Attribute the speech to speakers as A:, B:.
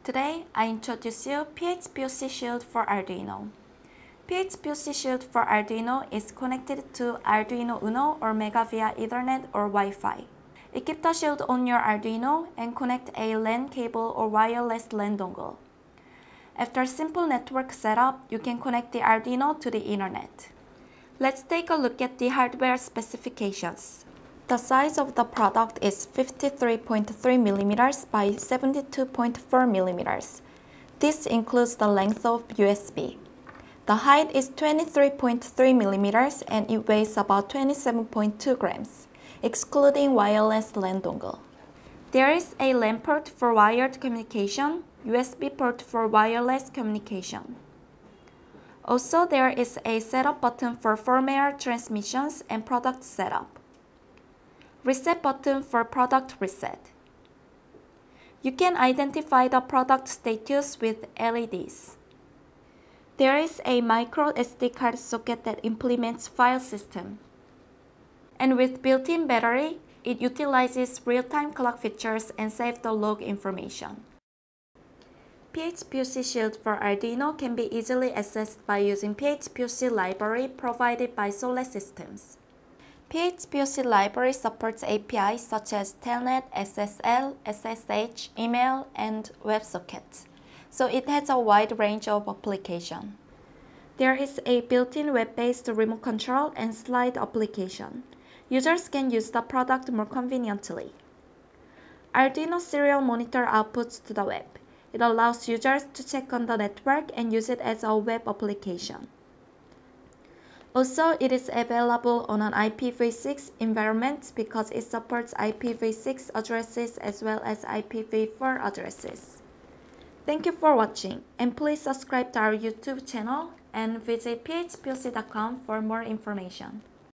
A: Today, I introduce you PHPoC Shield for Arduino. PHPoC Shield for Arduino is connected to Arduino Uno or Mega via Ethernet or Wi-Fi. Equip the shield on your Arduino and connect a LAN cable or wireless LAN dongle. After simple network setup, you can connect the Arduino to the Ethernet. Let's take a look at the hardware specifications. The size of the product is 53.3 mm by 72.4 mm. This includes the length of USB. The height is 23.3 mm and it weighs about 27.2 grams, excluding wireless LAN dongle. There is a LAN port for wired communication, USB port for wireless communication. Also, there is a setup button for firmware transmissions and product setup. Reset button for product reset. You can identify the product status with LEDs. There is a micro SD card socket that implements file system. And with built-in battery, it utilizes real-time clock features and saves the log information. PHPoC Shield for Arduino can be easily accessed by using PHPoC library provided by Solid Systems. PHPoC library supports APIs such as Telnet, SSL, SSH, email, and WebSockets, so it has a wide range of applications. There is a built-in web-based remote control and slide application. Users can use the product more conveniently. Arduino serial monitor outputs to the web. It allows users to check on the network and use it as a web application. Also, it is available on an IPv6 environment because it supports IPv6 addresses as well as IPv4 addresses. Thank you for watching, and please subscribe to our YouTube channel and visit phpoc.com for more information.